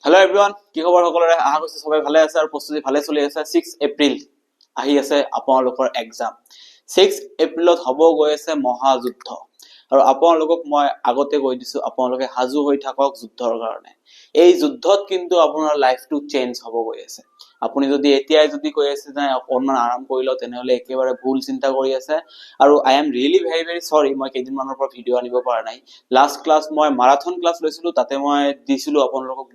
hello everyone কি খবৰ সকলোৰে আশা কৰিছো সবাই ভালে আছে আৰু প্ৰস্তুতি ভালে চলি আছে 6 এপ্ৰিল আহি আছে আপোনালোকৰ এক্সাম 6 এপ্ৰিলত হ'ব গৈ আছে মহাযুদ্ধ আৰু আপোনালোকক মই আগতে কৈ দিছো আপোনালোকে হাজু হৈ থাকক যুদ্ধৰ কাৰণে এই যুদ্ধত কিন্তু আপোনাৰ লাইফটো চেঞ্জ হ'ব গৈ আছে আপুনি যদি এতিয়াই যদি কৈ আছে যে অকমান আৰাম কৰিলো তেনেহলে একেবাৰে ভুল চিন্তা কৰি আছে আৰু আই এম ৰিয়েলি ভেৰি সৰি মই কেইদিনমানৰ পৰা ভিডিও আনিব পৰা নাই লাষ্ট ক্লাস মই মাৰাথন ক্লাস লৈছিলো তাতে মই দিছিলো আপোনালোকক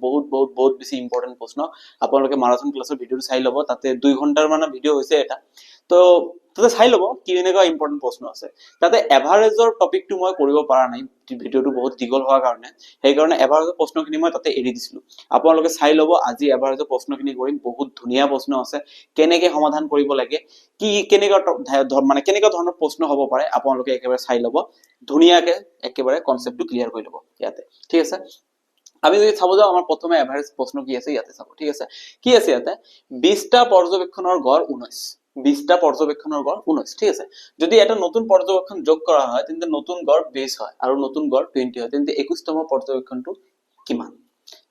বহুত বেছি ইম্পৰ্টেন্ট প্ৰশ্ন আপোনালোকে মাৰাথন ক্লাসৰ ভিডিওটো চাই লব তাতে 2 ঘণ্টাৰ মানে ভিডিও হৈছে এটা তো তাতে চাই লব কি এনেকুৱা ইম্পৰ্টেন্ট প্ৰশ্ন আছে তাতে এভাৰেজৰ টপিকটো মই কৰিব পৰা নাই ভিডিওটো বহুত দীঘল হোৱাৰ কাৰণে সেই কাৰণে এভাৰেজৰ প্ৰশ্নখিনি মই তাতে এৰি দিছিলো আপোনালোকে চাই লব আজি এভাৰেজৰ প্ৰশ্নখিনি কৰিম বহুত ধুনীয়া প্ৰশ্ন আছে কেনেকৈ সমাধান কৰিব লাগে কি কেনেকুৱা মানে কেনেকুৱা ধৰণৰ প্ৰশ্ন হ'ব পাৰে আপোনালোকে একেবাৰে চাই লব ধুনীয়াকে একেবাৰে কনসেপ্টটো ক্লিয়াৰ কৰি লব ইয়াতে ঠিক আছে আমি যদি চাব যাও আমাৰ প্ৰথমে এভাৰেজ প্ৰশ্ন কি আছে ইয়াতে চাব ঠিক আছে কি আছে ইয়াতে 20টা পৰ্যবেক্ষণৰ গড় 19 20টা পৰ্যবেক্ষণৰ গড় 19 ঠিক আছে যদি এটা নতুন পৰ্যবেক্ষণ যোগ কৰা হয় তেন্তে নতুন গড় 20 হয় আৰু নতুন গড় 20 হয় তেন্তে 21তম পৰ্যবেক্ষণটো কিমান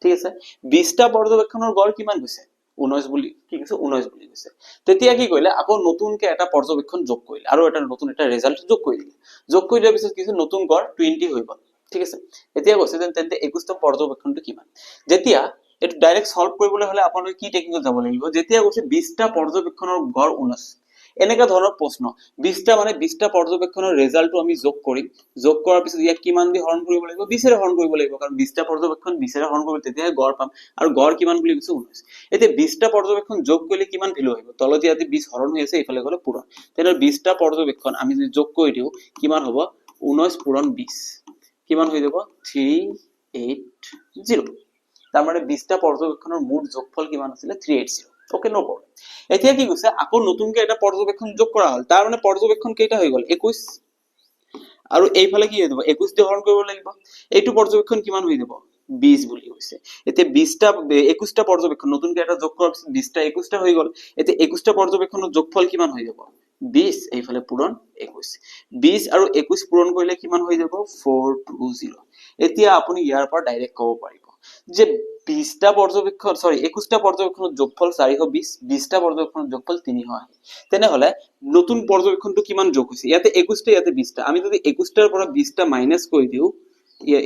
ঠিক আছে 20টা পৰ্যবেক্ষণৰ গড় কিমান হৈছে 19 বুলি কি কৈছে 19 বুলি কৈছে তেতিয়া কি কইলে আকৌ নতুনকে এটা পৰ্যবেক্ষণ যোগ কৰিলে আৰু এটা নতুন এটা ৰিজাল্ট যোগ কৰি দিলে যোগ কৰি দিয়াৰ পিছত কিছু নতুন গড় 20 হৈ গ'ল ঠিক আছে এতিয়া কৈছে যে তেন্তে 21তম পৰ্যবেক্ষণটো কিমান যেতিয়া এটো ডাইৰেক্ট সলভ কৰিবলৈ হলে আপোনালোকে কি টেকনিকত যাব লাগিব যেতিয়া কৈছে 20টা পৰ্যবেক্ষণৰ গড় 19 এনেকা ধৰণৰ প্ৰশ্ন 20টা মানে 20টা পৰ্যবেক্ষণৰ ৰিজাল্টটো আমি যোগ কৰিম যোগ কৰাৰ পিছত ইয়াক কিমান দি হৰণ কৰিব লাগিব 20 এৰে হৰণ কৰিব লাগিব কাৰণ 20টা পৰ্যবেক্ষণ 20 এৰে হৰণ কৰিব তেতিয়া গড় পাম আৰু গড় কিমান বুলি কৈছে 19 এতিয়া 20টা পৰ্যবেক্ষণ যোগ কৰিলে কিমান ভ্যালু আহিব তলত ইয়াতে 20 হৰণ হৈ আছে ইফালে গলে পূৰণ তেনে 20টা পৰ্যবেক্ষণ আমি যদি যোগ কৰি দিও কিমান হ'ব 19 পূৰণ 20 কিমান হৈ যাব 380 তাৰ মানে 20টা পৰ্যবেক্ষণৰ মুঠ যোগফল কিমান আছিল 380 ওকে নো প্ৰবলেম এতিয়া কি কৈছে আকৌ নতুনকে এটা পৰ্যবেক্ষণ যোগ কৰা হল তাৰ মানে পৰ্যবেক্ষণ কেইটা হৈ গল 21 আৰু এইফালে কি হৈ যাব 21 দি হৰণ কৰিব লাগিব এইটো পৰ্যবেক্ষণ কিমান হৈ যাব 20 বুলি কৈছে এতিয়া 20টা 21টা পৰ্যবেক্ষণ নতুনকে এটা যোগ কৰাৰ পিছত 20টা 21টা হৈ গল এতিয়া 21টা পৰ্যবেক্ষণৰ যোগফল কিমান হৈ যাব 20 এইফালে পূৰণ 21 20 আৰু 21 পূৰণ কৰিলে কিমান হৈ যাব 420 এতিয়া আপুনি ইয়াৰ পৰা ডাইৰেক্ট ক'ব পাৰিব যে 20টা পৰ্যবেক্ষণ সৰি 21টা পৰ্যবেক্ষণৰ যোগফল 420 20টা পৰ্যবেক্ষণৰ যোগফল 300 তেনেহলে নতুন পৰ্যবেক্ষণটো কিমান যোগ হৈছে ইয়াতে 21টা ইয়াতে 20টা আমি যদি 21টাৰ পৰা 20টা মাইনাস কৰি দিও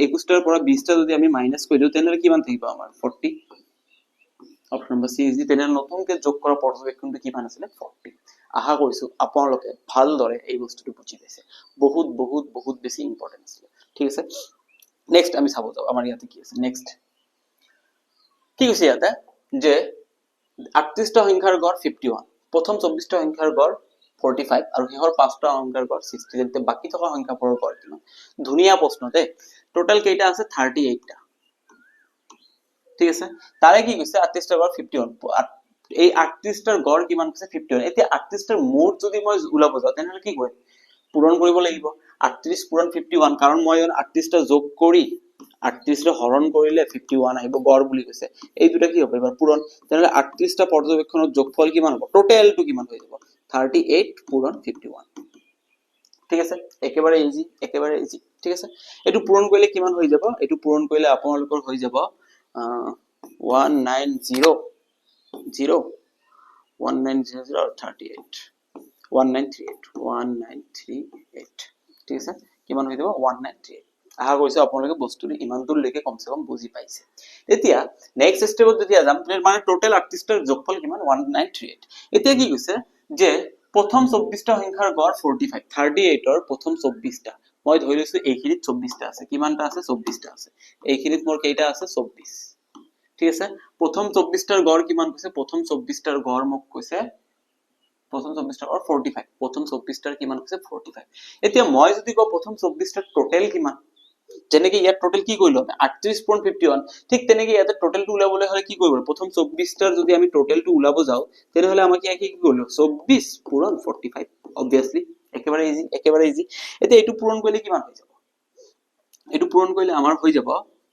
21টাৰ পৰা 20টা যদি আমি মাইনাস কৰি দিও তেনেহলে কিমান থাকিব আমাৰ 40 অপচন নম্বৰ সি ইজ তেনেহলে নতুনকে যোগ কৰা পৰ্যবেক্ষণটো কিমান আছিল 40 আশা কৰিছো আপোনালোকে ভালদৰে এই বস্তুটো বুজি পাইছে বহুত বেছি ইম্পৰ্টেন্ট আছে ঠিক আছে নেক্সট আমি চাব যাও আমাৰ ইয়াতে কি আছে নেক্সট কি কৈছে ইয়াতে যে 38টা সংখ্যাৰ গড় 51 প্ৰথম 24টা সংখ্যাৰ গড় 45 আৰু হেহৰ 5টা সংখ্যাৰ গড় 60 যেতে বাকি থকা সংখ্যাবোৰৰ গড় কিমান ধুনিয়া প্ৰশ্ন দে টোটাল কেইটা আছে 38টা ঠিক আছে তাৰে কি কৈছে 38টাৰ গড় 51 এই 38টাৰ গড় কিমান কৈছে 51 এতিয়া 38টাৰ মুঠ যদি মই উলাব যাও তেনেহলে কি হয় পূৰণ কৰিব লাগিব 38 পূৰণ 51 কাৰণ মই 38টা যোগ কৰি 38 ৰে হৰণ কৰিলে 51 আহিব গড় বুলি কৈছে এই দুটা কি হ'ব এবাৰ পূৰণ তেনেহলে 38টা পৰ্যবেক্ষণৰ যোগফল কিমান হ'ব টোটালটো কিমান হৈ যাব 38 পূৰণ 51 ঠিক আছে একেবাৰে ইজি ঠিক আছে এটো পূৰণ কৰিলে কিমান হৈ যাব এটো পূৰণ কৰিলে আপোনালোকৰ হৈ যাব 1900 38 1938 ঠিক আছে কিমান হৈ যাব 1938 আহা কৈছে আপোনালোকে বস্তুটো ইমান দূৰ লৈকে কমসে কম বুজি পাইছে এতিয়া নেক্সট স্টেপত যদি আজাম মানে টোটাল 38টাৰ যোগফল কিমান 1938 এতিয়া কি কৈছে যে প্ৰথম 24টা সংখ্যাৰ গড় 45 38ৰ প্ৰথম 24টা মই ধৰি লৈছো এইখিনিত 24টা আছে কিমানটা আছে 24টা আছে এইখিনিত মোৰ কেইটা আছে 24 ঠিক আছে প্ৰথম 24টাৰ গড় কিমান কৈছে প্ৰথম 24টাৰ গড় মোক কৈছে প্ৰথম 24টাৰ গড় 45 প্ৰথম 24টাৰ কিমান কৈছে 45 এতিয়া মই যদি কও প্ৰথম 24টাৰ টোটাল কিমান যেনেকৈ ইয়াত টোটাল কি কইলো 38.51 ঠিক তেনেকৈ ইয়াতে টোটালটো উলাবলৈ হলে কি কৰিব প্ৰথম 24টাৰ যদি আমি টোটালটো উলাব যাও তেনেহলে আমাক কি কৰিলো 24 পূৰণ 45 obviously একেবাৰে ইজি এতিয়া এটো পূৰণ কৰিলে কিমান হৈ যাব এটো পূৰণ কৰিলে আমাৰ হৈ যাব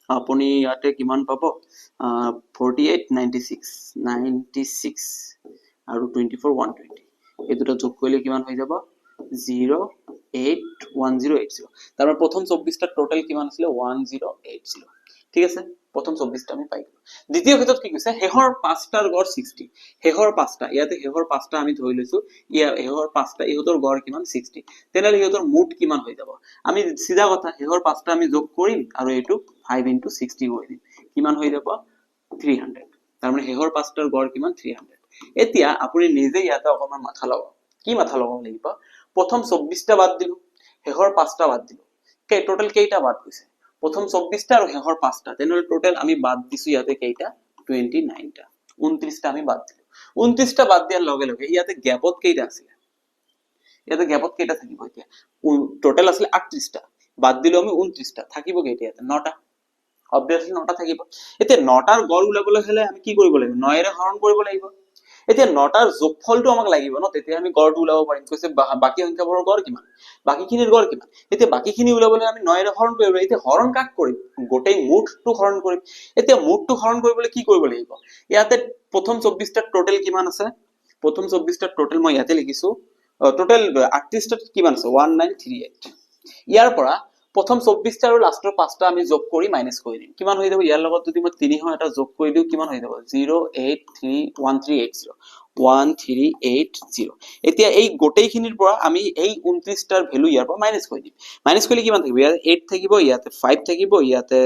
আপুনি ইয়াতে কিমান পাব 48 96 আৰু 24 120 এই দুটা যোগ কৰিলে কিমান হৈ যাব 081080 তাৰ মানে প্ৰথম 24টা টোটাল কিমান আছিল 1080 ঠিক আছে প্ৰথম 24টা আমি পাই গলো দ্বিতীয় ক্ষেত্ৰত কি কৈছে শেষৰ পাঁচটাৰ গড় 60 শেষৰ পাঁচটা ইয়াতে শেষৰ পাঁচটা আমি ধৰি লৈছো শেষৰ পাঁচটা ইহঁতৰ গড় কিমান 60 তেনেহলে ইহঁতৰ মুঠ কিমান হৈ যাব আমি সিধা কথা শেষৰ পাঁচটা আমি যোগ কৰিম আৰু এইটো 5 * 60 কৰি দিম কিমান হৈ যাব 300 তাৰ মানে শেষৰ পাঁচটাৰ গড় কিমান 300 এতিয়া আপুনি নিজে ইয়াতে অকমান মাথা লগাওক কি মাথা লগাব লাগিব প্ৰথম 24টা বাদ দিলো শেষৰ পাঁচটা বাদ দিলো টোটাল কেইটা বাদ গৈছে প্ৰথম 24টা আৰু শেষৰ পাঁচটা তেনেহলে টোটাল আমি বাদ দিছো ইয়াতে কেইটা 29টা 29টা আমি বাদ দিলো 29টা বাদ দিয়াৰ লগে লগে ইয়াতে গ্যাপত কেইটা আছিল ইয়াতে গ্যাপত কেইটা থাকিব এতিয়া টোটাল আছিল 38টা বাদ দিলো আমি 29টা থাকিব কেইটা ইয়াতে 9টা অবভিয়াসলি 9টা থাকিব এতিয়া 9টাৰ গড় উলাবলৈ হলে আমি কি কৰিব লাগিব 9 এৰে হৰণ কৰিব লাগিব এতিয়া 9টাৰ যোগফলটো আমাক লাগিব ন তেতিয়া আমি গড়টো উলাব পাৰিম কৈছে বাকি সংখ্যাবোৰৰ গড় কিমান বাকিখিনিৰ গড় কিমান এতিয়া বাকিখিনি উলাবলৈ আমি 9 এৰে হৰণ কৰিব এতিয়া হৰণ কাক কৰিম গোটেই মুঠটো হৰণ কৰিম এতিয়া মুঠটো হৰণ কৰিবলৈ কি কৰিব লাগিব ইয়াতে প্ৰথম 24টা টোটাল কিমান আছে প্ৰথম 24টা টোটাল মই ইয়াতে লিখিছো টোটাল 38টা কিমান আছে 1938 ইয়াৰ পৰা প্ৰথম 24টা আৰু লাষ্টৰ 5টা আমি যোগ কৰি মাইনাস কৰি দিম কিমান হৈ যাব ইয়াৰ লগত যদি মই 3 হয় এটা যোগ কৰি দিও কিমান হৈ যাব 0831380 এতিয়া এই গোটেইখিনিৰ পৰা আমি এই 29টাৰ ভ্যালু ইয়াৰ পৰা মাইনাস কৰি দিম মাইনাস কৰিলে কিমান থাকিব ইয়াতে 8 থাকিব ইয়াতে 5 থাকিব ইয়াতে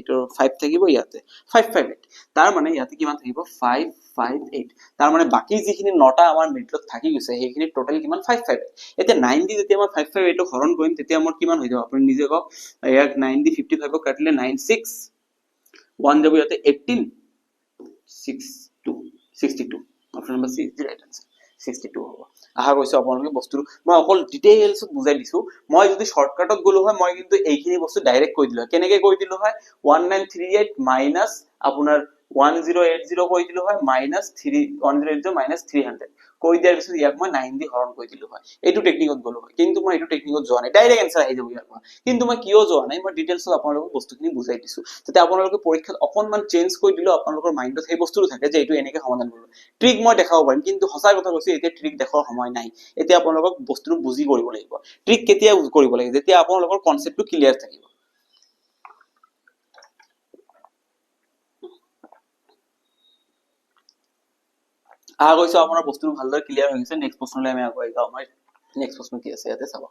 এটো 5 থাকিব ইয়াতে 558 তাৰ মানে ইয়াতে কিমান থাকিব 558 তাৰ মানে বাকি যিখিনি 9টা আমাৰ মিডলত থাকি গৈছে সেইখিনি টোটাল কিমান 558 এতিয়া 9 দি যেতিয়া মই 558 টো হৰণ কৰিম তেতিয়া মোৰ কিমান হৈ যাব আপুনি নিজে কওক ইয়াক 9 দি 55 কাটিলে 96 1 যাব ইয়াতে 18 62 option number C is the right answer 62 হ'ব আহা কৈছো আপোনালোকে বস্তুটো মই অকল ডিটেইলছ বুজাই দিছো মই যদি শৰ্টকাটত গলো হয় মই কিন্তু এইখিনি বস্তু ডাইৰেক্ট কৈ দিলো হয় কেনেকৈ কৈ দিলো হয় 1938 মাইনাস আপোনাৰ 1080 কৈ দিলো হয় মাইনাস 1080 মাইনাস 300 কৈ দিয়াৰ পিছত ইয়াক মই 9 দি হৰণ কৈ দিলো হয় এইটো টেকনিকত গলো হয় কিন্তু মই এইটো টেকনিকত যোৱা নাই ডাইৰেক্ট আনসাৰ আহি যাব ইয়াৰ পৰা কিন্তু মই কিয় যোৱা নাই মই ডিটেইলছত আপোনালোকক বস্তুখিনি বুজাই দিছো যাতে আপোনালোকে পৰীক্ষাত অকনমান চেঞ্জ কৰি দিলো আপোনালোকৰ মাইন্ডত সেই বস্তুটো থাকে যে এইটো এনেকৈ সমাধান কৰিব ট্ৰিক মই দেখাব পাৰিম কিন্তু সঁচা কথা কৈছো এতিয়া ট্ৰিক দেখাৰ সময় নাই এতিয়া আপোনালোকক বস্তুটো বুজি কৰিব লাগিব ট্ৰিক কেতিয়া কৰিব লাগিব যেতিয়া আপোনালোকৰ কনসেপ্টটো ক্লিয়াৰ থাকিব আহা কৈছো আপোনাৰ বস্তুটো ভালদৰে ক্লিয়াৰ হৈ গৈছে নেক্সট প্ৰশ্নলৈ আমি আগুৱাই যাওঁ মই নেক্সট প্ৰশ্ন কি আছে ইয়াতে চাব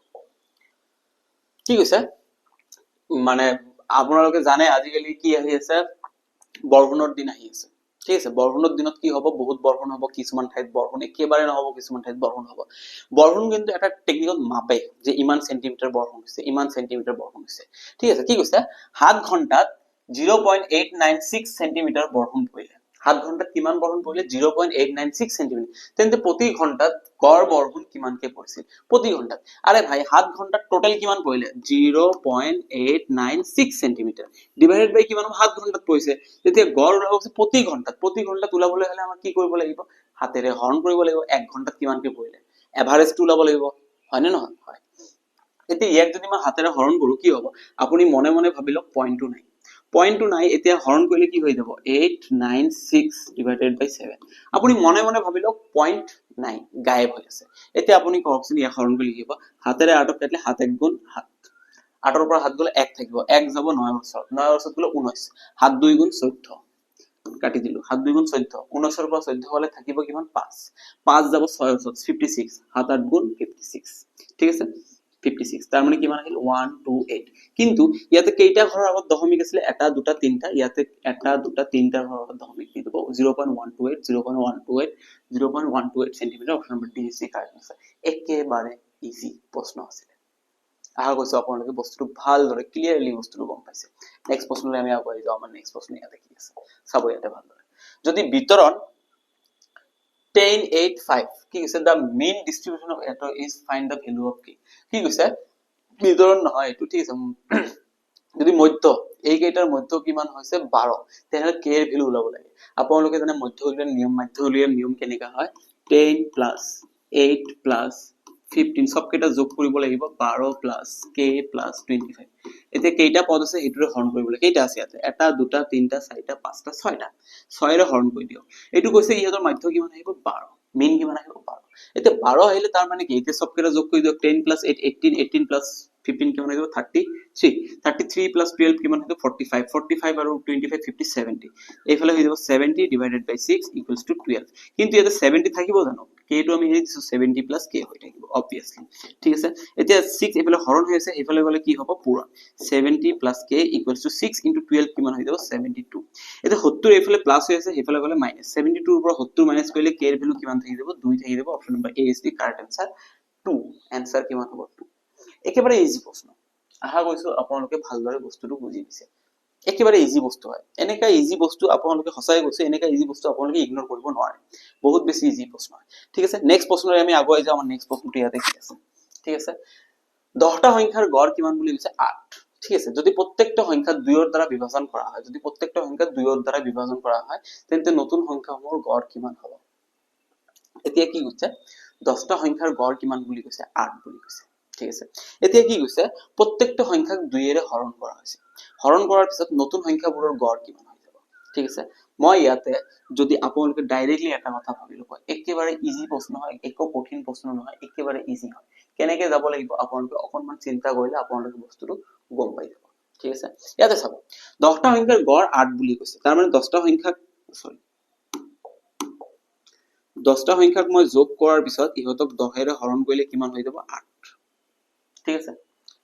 কি কৈছে মানে আপোনালোকে জানে আজিকালি কি আহি আছে বৰষুণৰ দিন আহি আছে ঠিক আছে বৰষুণৰ দিনত কি হ'ব বহুত বৰষুণ হ'ব কিছুমান ঠাইত বৰষুণ একেবাৰে নহব কিছুমান ঠাইত বৰষুণ হ'ব বৰষুণ কিন্তু এটা টেকনিকত মাপে যে ইমান সেন্টিমিটাৰ বৰষুণ হৈছে ইমান সেন্টিমিটাৰ বৰষুণ হৈছে ঠিক আছে কি কৈছে 7 ঘণ্টাত 0.896 সেন্টিমিটাৰ বৰষুণ পৰিলে 7 ঘণ্টাত কিমান বৰষুণ পৰিলে 0.896 সেন্টিমিটাৰ তেন্তে প্ৰতি ঘণ্টাত গড় বৰষুণ কিমানকে পৰিছিল প্ৰতি ঘণ্টাত আৰে ভাই 7 ঘণ্টাত টোটাল কিমান পৰিলে 0.896 সেন্টিমিটাৰ ডিভাইডেড বাই কিমান 7 ঘণ্টাত পৰিছে তেতিয়া গড় ওলাব প্ৰতি ঘণ্টাত ওলাবলৈ হলে আমাৰ কি কৰিব লাগিব হাতেৰে হৰণ কৰিব লাগিব 1 ঘণ্টাত কিমানকে পৰিলে এভাৰেজটো ওলাব লাগিব হয় নে নহয় হয় এতিয়া ইয়াক যদি মই হাতেৰে হৰণ কৰো কি হ'ব আপুনি মনে মনে ভাবিলক পইণ্টটো নাই এতিয়া হৰণ কৰিলে কি হৈ যাব 896 ডিভাইডেড বাই 7 আপুনি মনে মনে ভাবিলক পইণ্ট নাই গায়েব হৈ আছে এতিয়া আপুনি কওকচোন ইয়াক হৰণ কৰি লিখিব হাতেৰে 8 কাটিলে 7 1 গুণ 7 8 ৰ পৰা 7 গলে 1 থাকিব 1 যাব 9 বছৰত 9 বছৰত গলে 19 7 2 গুণ 14 কাটি দিলো 7 2 গুণ 14 19 ৰ পৰা 14 হলে থাকিব কিমান 5 5 যাব 6 বছৰত 56 7 8 গুণ 56 ঠিক আছে 56 তাৰ মানে কিমান আহিল 128 কিন্তু ইয়াতে কেইটা ঘৰৰ আগত দশমিক আছিল এটা দুটা তিনটা ইয়াতে এটা দুটা তিনটা ঘৰৰ আগত দশমিক দি দিব 0.128 centimetre option number D is correct answer একেবাৰে ইজি প্ৰশ্ন আছিল আহা কৈছো আপোনালোকে বস্তুটো ভালদৰে ক্লিয়াৰলি বস্তুটো গম পাইছে নেক্সট প্ৰশ্নলৈ আমি আগুৱাই যাওঁ আমাৰ নেক্সট প্ৰশ্ন ইয়াতে কি আছে চাব ইয়াতে ভালদৰে যদি বিতৰণ 1085 কি কৈছে the mean distribution of atom is find the value of কি কৈছে বিতৰণ নহয় এটো ঠিক আছে যদি মধ্য এই কেইটাৰ মধ্য কিমান হৈছে 12 তেনে k এৰ ভ্যালু ওলাব লাগে আপোনালোকে জানে মধ্য উলিয়াৰ নিয়ম কেনেকা হয় 10 plus 8 plus 15 সব কেইটা যোগ কৰিব লাগিব 12 plus k plus 25 এতিয়া কেইটা পদ আছে হেতুৰে হৰণ কৰিব লাগে কেইটা আছে ইয়াতে এটা দুটা তিনটা চাৰিটা পাঁচটা ছয়টা 6 ৰে হৰণ কৰি দিও এটো কৈছে ইহতৰ মধ্য কিমান আহিব 12 মিন কিমান আহিব 12 এতিয়া 12 আহিলে তাৰ মানে কি এতিয়া সব কেইটা যোগ কৰি দিও 10 plus 8 18 18 plus 15 কিমান আহিব 33 3 plus 12 কিমান হইতো 45 45 আৰু 25 50 70 এইফালে হৈ যাব 70 divided by 6 equals to 12 কিন্তু ইয়াতে 70 থাকিব জানো k টো আমি হেৰি দিছো 70 plus k হৈ থাকিব obviously ঠিক আছে এতিয়া 6 এইফালে হৰণ হৈ আছে এইফালে গলে কি হ'ব পূৰণ 70 plus k equals to 6 into 12 কিমান হৈ যাব 72 এতিয়া 70 এইফালে প্লাস হৈ আছে এইফালে গলে মাইনাস 72 ৰ পৰা 70 মাইনাস কৰিলে k এৰ ভ্যালু কিমান থাকি যাব 2 থাকি যাব option number A is the correct answer 2 answer কিমান হ'ব 2 একেবাৰে ইজি প্ৰশ্ন আশা কৰিছো আপোনালোকে ভালদৰে বস্তুটো বুজি দিছে একেবাৰে ইজি বস্তু হয় এনেকা ইজি বস্তু আপোনালোকে হসাই গৈছে এনেকা ইজি বস্তু আপোনালোকে ইগনোৰ কৰিব নোৱাৰে বহুত বেছি ইজি প্ৰশ্ন হয় ঠিক আছে নেক্সট প্ৰশ্নৰে আমি আগুৱাই যাওঁ আমাৰ নেক্সট প্ৰশ্নটো ইয়াতে কি আছে ঠিক আছে 10টা সংখ্যাৰ গড় কিমান বুলি কৈছে 8 ঠিক আছে যদি প্ৰত্যেকটা সংখ্যা 2 ৰ দ্বাৰা বিভাজন কৰা হয় যদি প্ৰত্যেকটা সংখ্যা 2 ৰ দ্বাৰা বিভাজন কৰা হয় তেন্তে নতুন সংখ্যাসমূহৰ গড় কিমান হ'ব এতিয়া কি কৈছে 10টা সংখ্যাৰ গড় কিমান বুলি কৈছে 8 বুলি কৈছে ঠিক আছে এতিয়া কি কৈছে প্ৰত্যেকটা সংখ্যাক 2 এৰে হৰণ কৰা হৈছে হৰণ কৰাৰ পিছত নতুন সংখ্যাবোৰৰ গড় কিমান হৈ যাব ঠিক আছে মই ইয়াতে যদি আপোনালোকে ডাইৰেক্টলি এটা কথা ভাবি লব একেবাৰে ইজি প্ৰশ্ন হয় একো কঠিন প্ৰশ্ন নহয় একেবাৰে ইজি হয় কেনেকৈ যাব লাগিব আপোনালোকে অকনমান চিন্তা কৰিলে আপোনালোকে বস্তুটো গম পাই যাব ঠিক আছে ইয়াতে চাব 10টা সংখ্যাৰ গড় 8 বুলি কৈছে তাৰ মানে 10টা সংখ্যাক সৰি 10টা সংখ্যাক মই যোগ কৰাৰ পিছত ইহতক 10 এৰে হৰণ কৰিলে কিমান হৈ যাব 8 ঠিক আছে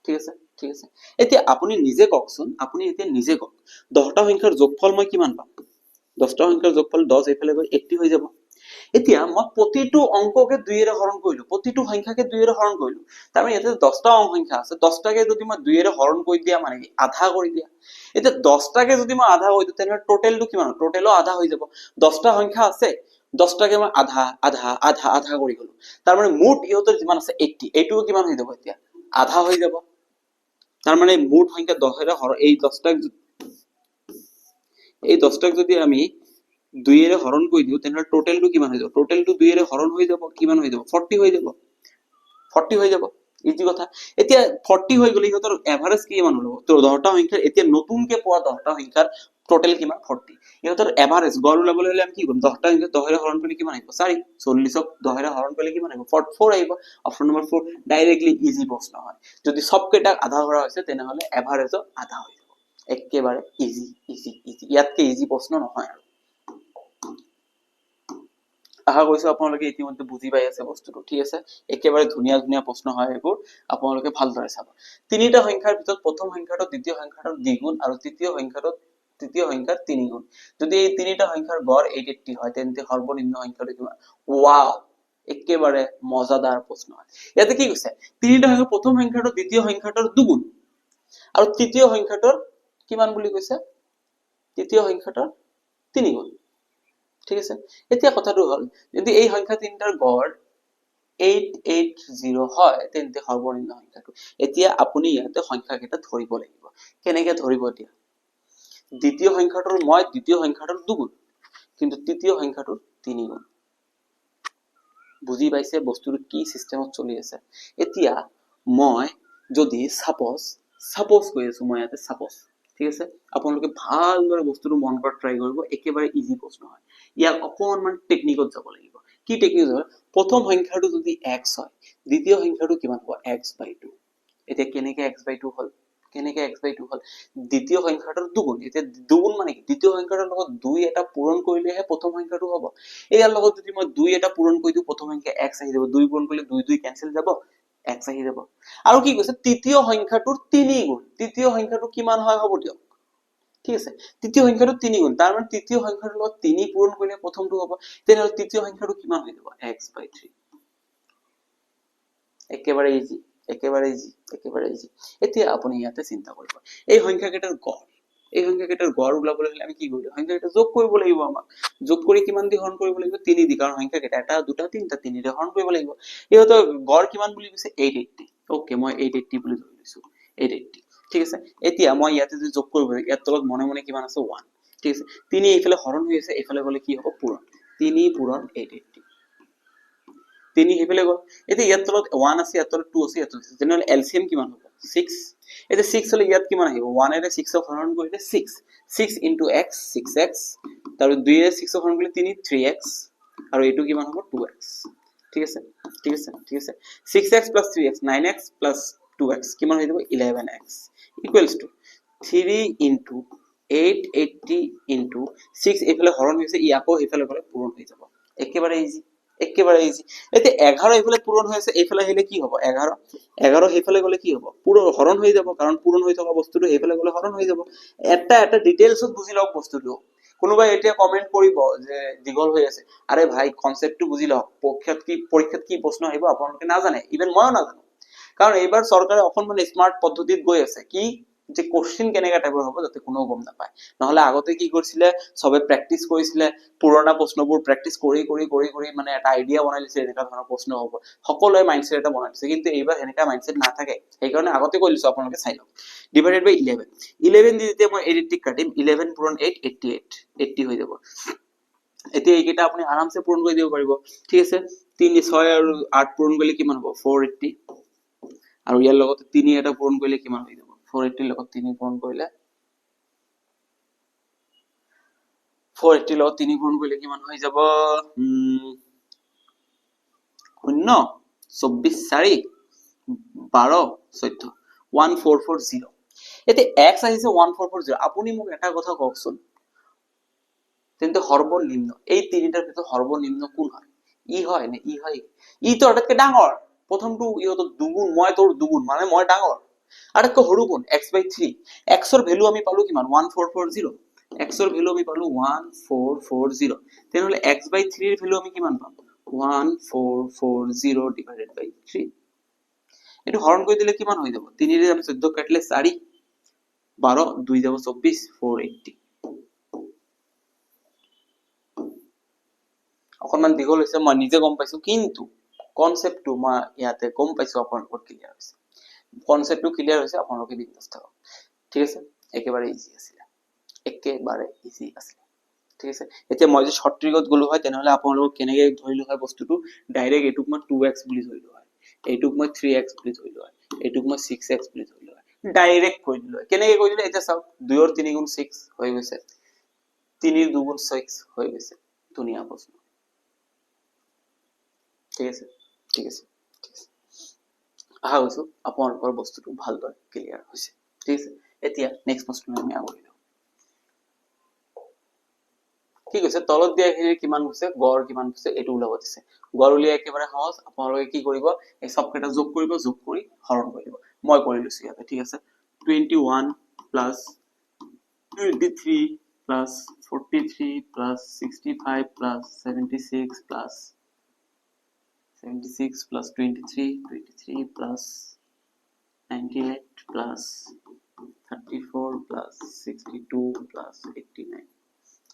ঠিক আছে ঠিক আছে এতিয়া আপুনি নিজে কওকচোন আপুনি এতিয়া নিজে কওক 10টা সংখ্যাৰ যোগফল মই কিমান পাম 10টা সংখ্যাৰ যোগফল 10 এইফালে গৈ 80 হৈ যাব এতিয়া মই প্ৰতিটো অংককে 2 এৰে হৰণ কৰিলো প্ৰতিটো সংখ্যাকে 2 এৰে হৰণ কৰিলো তাৰ মানে ইয়াতে 10টা সংখ্যা আছে 10টাকে যদি মই 2 এৰে হৰণ কৰি দিয়া মানে কি আধা কৰি দিয়া এতিয়া 10টাকে যদি মই আধা কৰি দিও তেনে টোটালটো কিমান হ'ব টোটালও আধা হৈ যাব 10টা সংখ্যা আছে 10টাকে মই আধা আধা আধা আধা কৰি গলো তাৰ মানে মুঠ ইহতৰ যিমান আছে 80 এইটো কিমান হৈ যাব এতিয়া আধা হৈ যাব তার মানে মোট সংখ্যা 10 এর হরণ এই 10টাক যদি আমি 2 এর হরণ কই দিও তেনে টোটালটো কিমান হৈ যাব টোটালটো 2 এর হরণ হৈ যাব কিমান হৈ যাব 40 হৈ যাব 40 হৈ যাব ইজি কথা এতিয়া 40 হৈ গলি হতৰ এভাৰেজ কিমান হলো তো 10টা সংখ্যাৰ এতিয়া নতুনকে পোৱা 10টা সংখ্যাৰ টোটাল কিমান 40 ইহতৰ এভাৰেজ গড় উলাবলৈ হলে আমি কি কৰিম 10টা সংখ্যা 10 এৰ হৰণ কৰিলে কিমান আহিব 4 40ক 10 এৰ হৰণ কৰিলে কিমান আহিব 4 আহিব অপশন নম্বৰ 4 ডাইৰেক্টলি ইজি প্ৰশ্ন হয় যদি সবকেটাক আধা কৰা হৈছে তেনে হলে এভাৰেজও আধা হৈ যাব একেবাৰে ইজি ইজি ইজি ইয়াতকে ইজি প্ৰশ্ন নহয় আৰু আশা কৰিছো আপোনালোকে ইতিমধ্যে বুজি পাই আছে বস্তুটো ঠিক আছে একেবাৰে ধুনিয়া ধুনিয়া প্ৰশ্ন হয় এইবোৰ আপোনালোকে ভালদৰে চাব তিনিটা সংখ্যাৰ ভিতৰত প্ৰথম সংখ্যাটো দ্বিতীয় সংখ্যাটোৰ দ্বিগুণ আৰু তৃতীয় সংখ্যাৰ তিনিগুণ যদি এই তিনিটা সংখ্যাৰ গড় 880 হয় তেন্তে সৰ্বনিম্ন সংখ্যাটো কিমান ওয়াও একেবাৰে মজাদাৰ প্ৰশ্ন হয় ইয়াতে কি কৈছে তিনিটা সংখ্যাৰ প্ৰথম সংখ্যাটো দ্বিতীয় সংখ্যাটোৰ দুগুণ আৰু তৃতীয় সংখ্যাটোৰ কিমান বুলি কৈছে তৃতীয় সংখ্যাটোৰ তিনিগুণ ঠিক আছে এতিয়া কথাটো হল যদি এই সংখ্যা তিনটাৰ গড় 880 হয় তেন্তে সৰ্বনিম্ন সংখ্যাটো এতিয়া আপুনি ইয়াতে সংখ্যা কেইটা ধৰিব লাগিব কেনেকৈ ধৰিব দিয়া দ্বিতীয় সংখ্যাটোৰ মই দ্বিতীয় সংখ্যাটোৰ দুগুণ কিন্তু তৃতীয় সংখ্যাটোৰ তিনিগুণ বুজি পাইছে বস্তুটো কি সিস্টেমত চলি আছে এতিয়া মই যদি সাপোজ কৈ আছো মই ইয়াতে সাপোজ ঠিক আছে আপোনালোকে ভালদৰে বস্তুটো মন কৰা ট্ৰাই কৰিব একেবাৰে ইজি প্ৰশ্ন হয় ইয়াক অকনমান টেকনিকত যাব লাগিব কি টেকনিক হয় প্ৰথম সংখ্যাটো যদি x হয় দ্বিতীয় সংখ্যাটো কিমান হ'ব x/2 এতিয়া কেনেকৈ x/2 হল দ্বিতীয় সংখ্যাটোৰ দুগুণ এতিয়া দুগুণ মানে কি দ্বিতীয় সংখ্যাটোৰ লগত 2 এটা পূৰণ কৰিলেহে প্ৰথম সংখ্যাটো হ'ব ইয়াৰ লগত যদি মই 2 এটা পূৰণ কৰি দিও প্ৰথম সংখ্যা x আহি যাব 2 পূৰণ কৰিলে 2 কেনসেল যাব x আহি যাব আৰু কি কৈছে তৃতীয় সংখ্যাটোৰ 3 গুণ তৃতীয় সংখ্যাটো কিমান হয় হ'ব দিয়ক ঠিক আছে তৃতীয় সংখ্যাটো 3 গুণ তাৰ মানে তৃতীয় সংখ্যাটোৰ লগত 3 পূৰণ কৰিলে প্ৰথমটো হ'ব তেনে তৃতীয় সংখ্যাটো কিমান হৈ যাব x/3 একেবাৰে ইজি এতিয়া আপুনি ইয়াতে চিন্তা কৰিব এই সংখ্যাকেইটাৰ গড় উলাবলৈ হলে আমি কি কৰিব সংখ্যাকেইটা যোগ কৰিব লাগিব আমাক যোগ কৰি কিমান দি হৰণ কৰিব লাগিব 3 দি কাৰণ সংখ্যাকেইটা এটা দুটা তিনটা 3 দি হৰণ কৰিব লাগিব ইহতৰ গড় কিমান বুলি কৈছে 880 ওকে মই 880 বুলি ধৰি লৈছো 880 ঠিক আছে এতিয়া মই ইয়াতে যদি যোগ কৰিব ইয়াৰ তলত মনে মনে কিমান আছে 1 ঠিক আছে 3 এইফালে হৰণ হৈ আছে এইফালে গলে কি হ'ব পূৰণ 3 পূৰণ 880 3 হেফালে গল এতিয়া ইয়াত তলত 1 আছে ইয়াত তলত 2 আছে ইয়াত জেনাৰেল এলসিএম কিমান হ'ব 6 এটা 6 হলে ইয়াত কিমান আহিব 1 এৰে 6 ক হৰণ কৰিলে 6 into x 6x তাৰ 2 এৰে 6 ক হৰণ কৰিলে 3x আৰু এটো কিমান হ'ব 2x ঠিক আছে 6x plus 3x 9x plus 2x কিমান হৈ যাব 11x equals to 3 into 880 into 6 এইফালে হৰণ হৈছে ই আকৌ এইফালে গলে পূৰণ হৈ যাব একেবাৰে ইজি এতিয়া 11 এইফালে পূৰণ হৈ আছে এইফালে আহিলে কি হ'ব 11 সেইফালে গলে কি হ'ব পূৰণ হৰণ হৈ যাব কাৰণ পূৰণ হৈ থকা বস্তুটো এইফালে গলে হৰণ হৈ যাব এটা ডিটেইলছত বুজি লওক বস্তুটো কোনোবাই এতিয়া কমেন্ট কৰিব যে দীঘল হৈ আছে আৰে ভাই কনসেপ্টটো বুজি লওক পৰীক্ষাত কি প্ৰশ্ন আহিব আপোনালোকে নাজানে ইভেন ময়ো নাজানো কাৰণ এইবাৰ চৰকাৰে অকনমান স্মাৰ্ট পদ্ধতিত গৈ আছে কি যে কোশ্চেন কেনেকা টাইপৰ হ'ব যাতে কোনো গম নাপায় নহলে আগতে কি কৰিছিলে সবে প্ৰেক্টিস কৰিছিলে পুৰণা প্ৰশ্নবোৰ প্ৰেক্টিস কৰি মানে এটা আইডিয়া বনাই লৈছে এনেকা ধৰণৰ প্ৰশ্ন হ'ব সকলোৱে মাইন্ডসেট এটা বনাই লৈছে কিন্তু এইবাৰ এনেকা মাইন্ডসেট নাথাকে সেইকাৰণে আগতে কৈ লৈছো আপোনালোকে চাই লওক ডিভাইডেড বাই 11 দি যেতিয়া মই 80 কাটিম 11 পূৰণ 8 88 80 হৈ যাব এতিয়া এইকেইটা আপুনি আৰামসে পূৰণ কৰি দিব পাৰিব ঠিক আছে 3 6 আৰু 8 পূৰণ কৰিলে কিমান হ'ব 480 আৰু ইয়াৰ লগতে 3 এটা পূৰণ কৰিলে কিমান হৈ যাব 480 লগত 3 পূৰণ কৰিলে 480 লগত 3 পূৰণ কৰিলে কিমান হৈ যাব 0 24 4 12 14 1440 এতে x আহিছে 1440 আপুনি মোক এটা কথা কওকচোন তেন্তে সর্বনিম্ন এই তিনিটাৰ ভিতৰত সর্বনিম্ন কোন হয় ই হয় নে ই হয় ই তো আটাইতকৈ ডাঙৰ প্ৰথমটো ইহত দুগুণ মই তোৰ দুগুণ মানে মই ডাঙৰ আটাইতকৈ সৰু কোন x/3 x ৰ ভ্যালু আমি পালো কিমান 1440 x ৰ ভ্যালু আমি পালো 1440 তেনেহলে x/3 ৰ ভ্যালু আমি কিমান পাম 1440 ডিভাইডেড বাই 3 এটো হৰণ কৰি দিলে কিমান হৈ যাব 3 ৰে আমি 14 কাটিলে 4 12 2 যাব 24 480 অকনমান দীঘল হৈছে মই নিজে গম পাইছো কিন্তু কনসেপ্টটো মই ইয়াতে গম পাইছো আপোনালোকৰ ক্লিয়াৰ হৈছে কনসেপ্টটো ক্লিয়াৰ হৈছে আপোনালোকে বিন্দাস থাকক ঠিক আছে একেবাৰে ইজি আছিল ঠিক আছে এতিয়া মই যে শৰ্ট ট্ৰিকত গলো হয় তেনেহলে আপোনালোক কেনেকৈ ধৰিলো হয় বস্তুটো ডাইৰেক্ট এটুক মই 2x বুলি ধৰিলো হয় এটুক মই 3x বুলি ধৰিলো হয় এটুক মই 6x বুলি ধৰিলো হয় ডাইৰেক্ট কৈ দিলো হয় কেনেকৈ কৈ দিলো এতিয়া চাওক 2 ৰ 3 গুণ 6 হৈ গৈছে 3 ৰ 2 গুণ 6 হৈ গৈছে ধুনীয়া প্ৰশ্ন ঠিক আছে আহা গৈছো আপোনালোকৰ বস্তুটো ভালদৰে ক্লিয়াৰ হৈছে ঠিক আছে এতিয়া নেক্সট প্ৰশ্ন আমি আগলৈ যাওঁ ঠিক আছে তলত দিয়া খিনি কিমান হৈছে গড় কিমান হৈছে এটো ওলাব দিছে গড় উলিয়া একেবাৰে সহজ আপোনালোকে কি কৰিব এই সবকেটা যোগ কৰিব যোগ কৰি হৰণ কৰিব মই কৰি লৈছো ইয়াতে ঠিক আছে 21 plus 23 plus 43 plus 65 plus 76 plus 76 plus 23 plus 98 plus 34 plus 62 plus 89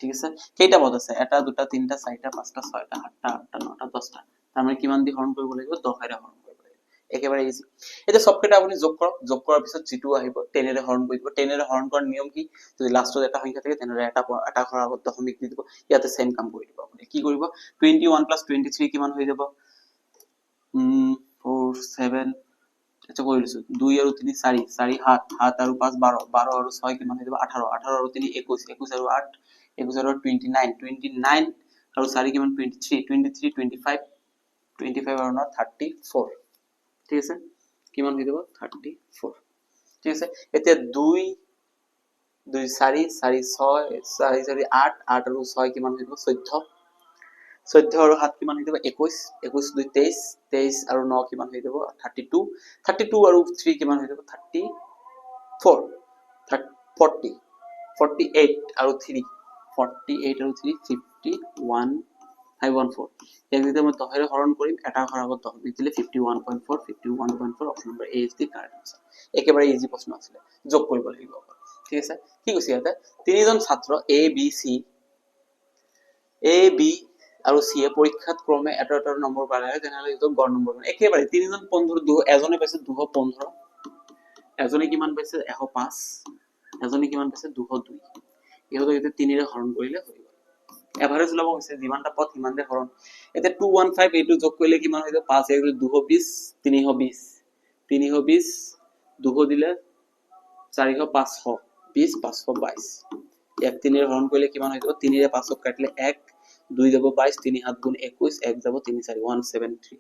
ঠিক আছে কেইটা পদ আছে এটা দুটা তিনটা চাৰিটা পাঁচটা ছয়টা সাতটা আঠটা নটা দহটা তাৰ মানে কিমান দি হৰণ কৰিব লাগিব 10 এৰে হৰণ কৰিব লাগিব একেবাৰে ইজি এটা সবকেটা আপুনি যোগ কৰক যোগ কৰাৰ পিছত যেটো আহিব 10 এৰে হৰণ কৰিব 10 এৰে হৰণ কৰাৰ নিয়ম কি যদি লাষ্টত এটা সংখ্যা থাকে তেনৰে এটা ঘৰৰ আগত দশমিক দি দিব ইয়াতে সেম কাম কৰি দিব আপুনি কি কৰিব 21 plus 23 কিমান হৈ যাব 4 7 আচ্ছা কৰি লৈছো 2 আৰু 3 4 4 7 7 আৰু 5 12 12 আৰু 6 কিমান হৈ যাব 18 18 আৰু 3 21 21 আৰু 8 21 আৰু 29 29 আৰু 4 কিমান 23 23 25 25 আৰু 9 34 ঠিক আছে কিমান হৈ যাব 34 ঠিক আছে এতিয়া 2 2 4 4 6 4 4 8 8 আৰু 6 কিমান হৈ যাব 14 14 আৰু 7 কিমান হৈ যাব 21 21 2 23 23 আৰু 9 কিমান হৈ যাব 32 32 আৰু 3 কিমান হৈ যাব 34 40 48 আৰু 3 48 আৰু 3 51 514 ইয়াক যদি মই 10 এৰে হৰণ কৰিম এটা ঘৰৰ আগত 10 দি দিলে 51.4 51.4 option number A is the correct answer একেবাৰে ইজি প্ৰশ্ন আছিল যোগ কৰিব লাগিব ঠিক আছে কি কৈছে ইয়াতে তিনিজন ছাত্ৰ এ বি সি আৰু সি এ পৰীক্ষাত ক্ৰমে এটা নম্বৰ পালে তেনেহলে ইটো গড় নম্বৰ একেবাৰে তিনিজন 15 এজনে পাইছে 215 এজনে কিমান পাইছে 105 এজনে কিমান পাইছে 202 ইহতে যদি 3 ৰে হৰণ কৰিলে হৈ গ'ল এভাৰেজ লব হৈছে যিমানটা পদ সিমানতে হৰণ এতিয়া 215 এইটো যোগ কৰিলে কিমান হৈ যাব 5 এর 220 320 320 200 দিলে 400 500 20 522 এক 3 এর হরণ কৰিলে কিমান হৈ যাব 3 ৰে 5 কাটিলে 1 2 যাব 22 3 7 গুণ 21 1 যাব 3 4 173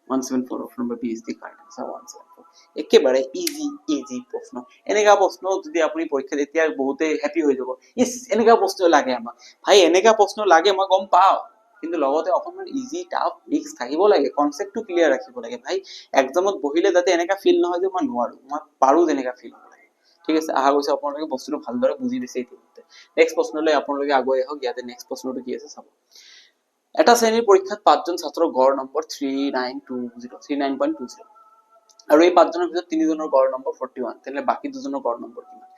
174 option number B is the correct answer 174 একেবাৰে ইজি প্ৰশ্ন এনেকা প্ৰশ্ন যদি আপুনি পৰীক্ষাত এতিয়া বহুতে হ্যাপি হৈ যাব ইস এনেকা প্ৰশ্ন লাগে আমাক ভাই এনেকা প্ৰশ্ন লাগে মই গম পাও কিন্তু লগতে অকমান ইজি টাফ মিক্স থাকিব লাগে কনসেপ্টটো ক্লিয়াৰ ৰাখিব লাগে ভাই এক্সামত বহিলে যাতে এনেকা ফিল নহয় যে মই নোৱাৰো মই পাৰো যেনেকা ফিল হ'ব লাগে ঠিক আছে আহা গৈছে আপোনালোকে বস্তুটো ভালদৰে বুজি লৈছে ইতিমধ্যে নেক্সট প্ৰশ্নলৈ আপোনালোকে আগুৱাই আহক ইয়াতে নেক্সট প্ৰশ্নটো কি আছে চাব এটা শ্ৰেণীৰ পৰীক্ষাত 5 জন ছাত্ৰৰ গড় নম্বৰ 39.20 আৰু এই 5 জনৰ ভিতৰত 3 জনৰ গড় নম্বৰ 41 তেনে বাকি দুজনৰ গড় নম্বৰ কিমান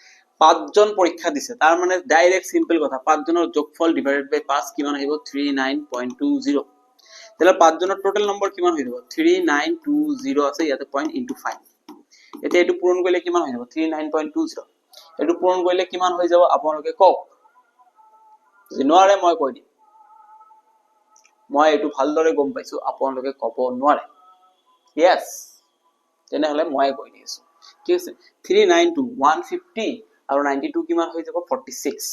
5 জন পৰীক্ষা দিছে তাৰ মানে ডাইৰেক্ট সিম্পল কথা 5 জনৰ যোগফল ডিভাইডেড বাই 5 কিমান আহিব 39.20 তেনে 5 জনৰ টোটাল নম্বৰ কিমান হৈ যাব 3920 আছে ইয়াতে পইণ্ট ইনটু 5 এতিয়া এটো পূৰণ কৰিলে কিমান হৈ যাব 39.20 এটো পূৰণ কৰিলে কিমান হৈ যাব আপোনালোকে কক নোৱাৰে মই কৈ দিম মই এটো ভালদৰে গম পাইছো আপোনালোকে কব নোৱাৰে yes তেনেহলে মই কৈ দিছো ঠিক আছে 392 150 আৰু 92 কিমান হৈ যাব 46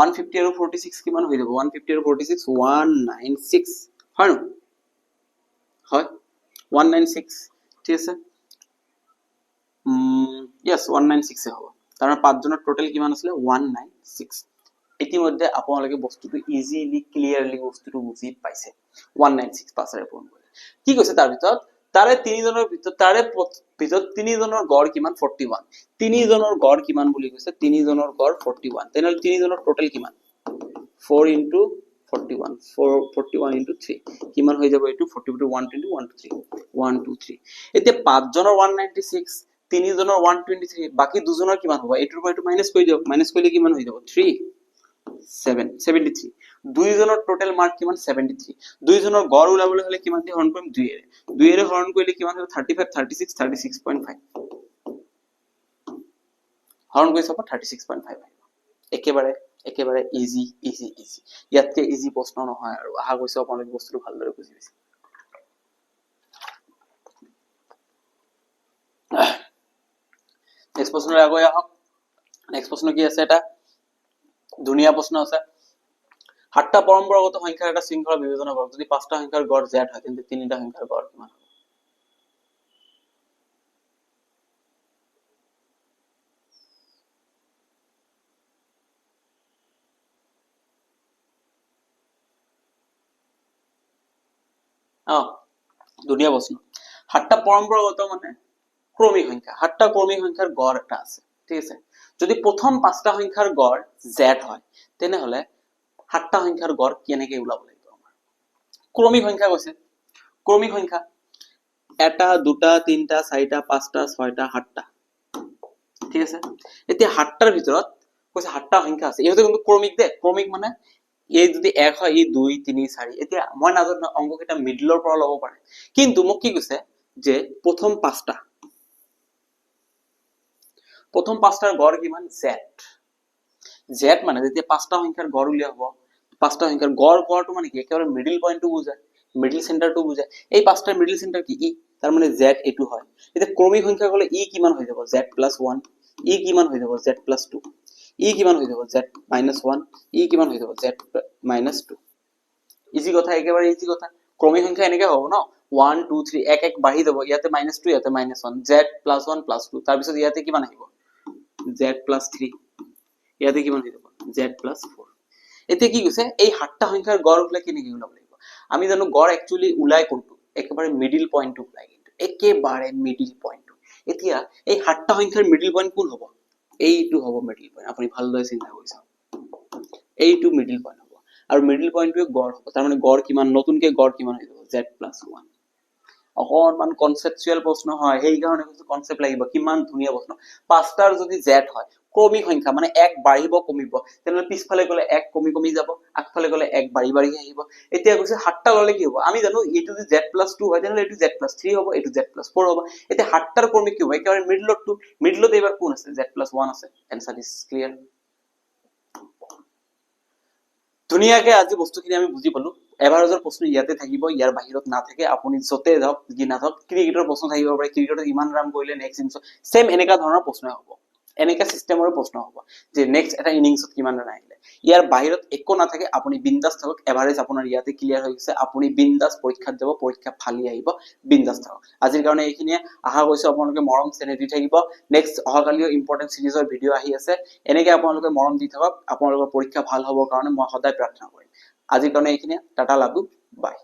150 আৰু 46 কিমান হৈ যাব 150 আৰু 46 196 হয় হয় 196 ঠিক আছে yes 196 এ হ'ব তাৰ 5 জনৰ টোটাল কিমান আছিল 196 ইতিমধ্যে আপোনালোকে বস্তুটো ইজিলি ক্লিয়াৰলি বস্তুটো বুজি পাইছে 196 পাছৰে পূৰণ কৰিলে কি কৈছে তাৰ ভিতৰত তাৰে 3 জনৰ ভিতৰত 3 জনৰ গড় কিমান 41 3 জনৰ গড় কিমান বুলি কৈছে 3 জনৰ গড় 41 তেনল 3 জনৰ টোটাল কিমান 4 into 41 41 into 3 কিমান হৈ যাব এটো 42 120 123 123 এতিয়া 5 জনৰ 196 3 জনৰ 123 বাকি দুজনৰ কিমান হ'ব এটোৰ পৰা এটো মাইনাস কৰি দিয়ক মাইনাস কৰিলে কিমান হৈ যাব 3 73 দুই জনৰ টোটাল মাৰ্ক কিমান 73 দুই জনৰ গড় উলাবলৈ হলে কিমান দি হৰণ কৰিম 2 এৰে হৰণ কৰিলে কিমান হ'ব 35 36 36.5 হৰণ কৰি চাব 36.5 একেবাৰে ইজি ইয়াতকে ইজি প্ৰশ্ন নহয় আৰু আহা গৈছে আপোনালোকে বস্তুটো ভালদৰে বুজি পাইছে নেক্সট প্ৰশ্নলৈ আগুৱাই আহক নেক্সট প্ৰশ্ন কি আছে এটা ধুনীয়া প্ৰশ্ন আছে 7টা পৰম্পৰাগত সংখ্যাৰ এটা শৃংখলা বিবেচনা কৰক যদি 5টা সংখ্যাৰ গড় z হয় তেন্তে 3টা সংখ্যাৰ গড় কিমান হ'ব ধুনীয়া প্ৰশ্ন 7টা পৰম্পৰাগত মানে ক্ৰমিক সংখ্যা 7টা ক্ৰমিক সংখ্যাৰ গড় এটা আছে ঠিক আছে যদি প্ৰথম 5টা সংখ্যাৰ গড় z হয় তেনেহলে 7টা সংখ্যাৰ গড় কেনেকৈ উলাব লাগিব আমাৰ ক্ৰমিক সংখ্যা কৈছে ক্ৰমিক সংখ্যা এটা দুটা তিনটা চাৰিটা পাঁচটা ছয়টা সাতটা ঠিক আছে এতিয়া 7টাৰ ভিতৰত কৈছে 7টা সংখ্যা আছে ইহতে কিন্তু ক্ৰমিক দে ক্ৰমিক মানে এই যদি 1 হয় এই 2 3 4 এতিয়া মই নাজানো অংককেইটা মিডলৰ পৰা লব পাৰে কিন্তু মোক কি কৈছে যে প্ৰথম 5টাৰ গড় কিমান z মানে যেতিয়া 5টা সংখ্যাৰ গড় উলিয়া হ'ব 5টা সংখ্যাৰ গড় কোৱাটো মানে কি একেবাৰে মিডল পয়েন্টটো বুজায় মিডল সেন্টাৰটো বুজায় এই 5টাৰ মিডল সেন্টাৰ কি তাৰ মানে z এটো হয় এতিয়া ক্ৰমিক সংখ্যা গলে কিমান হৈ যাব z + 1 কিমান হৈ যাব z + 2 কিমান হৈ যাব z - 1 কিমান হৈ যাব z - 2 ইজি কথা একেবাৰে ইজি কথা ক্ৰমিক সংখ্যা এনেকৈ হ'ব ন 1 2 3 এক এক বাঢ়ি যাব ইয়াতে -2 ইয়াতে -1 z + 1 + 2 তাৰ পিছত ইয়াতে কিমান আহিব z + 3 ইয়াতে কিমান হৈ যাব z + 4 এতিয়া কি কৈছে এই 7টা সংখ্যাৰ গড় উলাই কেনেকৈ উলাব লাগিব আমি জানো গড় একচুয়ালি উলাই কোনটো একেবাৰে মিডল পয়েন্টটো উলাই কিন্তু একেবাৰে মিডল পয়েন্টটো এতিয়া এই 7টা সংখ্যাৰ মিডল পয়েন্ট কোন হ'ব এইটো হ'ব মিডল পয়েন্ট আপুনি ভালদৰে চিন্তা কৰি চাওক এইটো মিডল পয়েন্ট হ'ব আৰু মিডল পয়েন্টটোৱে গড় হ'ব তাৰ মানে গড় কিমান নতুনকৈ গড় কিমান হৈ যাব z + 1 অকনমান কনসেপচুৱেল প্ৰশ্ন হয় সেই কাৰণে কিছু কনসেপ্ট লাগিব কিমান ধুনীয়া প্ৰশ্ন 5টাৰ যদি z হয় ক্ৰমিক সংখ্যা মানে এক বাঢ়িব কমিব তেনে পিছফালে গলে এক কমি যাব আগফালে গলে এক বাঢ়ি আহিব এতিয়া কৈছে 7টা ললে কি হ'ব আমি জানো এটো যদি z + 2 হয় তেনে এটো z + 3 হ'ব এটো z + 4 হ'ব এতিয়া 7টাৰ ক্ৰমিক কি হ'ব একেবাৰে মিডলত এবাৰ কোন আছে z + 1 আছে আনসাৰ ইজ ক্লিয়াৰ ধুনীয়াকৈ আজি বস্তুখিনি আমি বুজি পালো এভাৰেজৰ প্ৰশ্ন ইয়াতে থাকিব ইয়াৰ বাহিৰত না থাকে আপুনি যতে যাওক কি না যাওক ক্ৰিকেটৰ প্ৰশ্ন থাকিব পাৰে ক্ৰিকেটত ইমান ৰান কৰিলে নেক্সট ইনিংস সেম এনেকা ধৰণৰ প্ৰশ্ন হ'ব এনেকা সিস্টেমৰে প্ৰশ্ন হ'ব যে নেক্সট এটা ইনিংছত কিমান ৰান আহিলে ইয়াৰ বাহিৰত একো নাথাকে আপুনি বিন্দাস থাকক এভাৰেজ আপোনাৰ ইয়াতে ক্লিয়াৰ হৈ গৈছে আপুনি বিন্দাস পৰীক্ষাত যাব পৰীক্ষা ফালি আহিব বিন্দাস থাকক আজিৰ কাৰণে এইখিনিয়ে আশা কৰিছো আপোনালোকে মৰম চেনে দি থাকিব নেক্সট অহাকালিও ইম্পৰ্টেন্ট সিৰিজৰ ভিডিও আহি আছে এনেকৈ আপোনালোকে মৰম দি থাকক আপোনালোকৰ পৰীক্ষা ভাল হ'বৰ কাৰণে মই সদায় প্ৰাৰ্থনা কৰিম আজিৰ কাৰণে এইখিনিয়ে টাটা লাভ ইউ বাই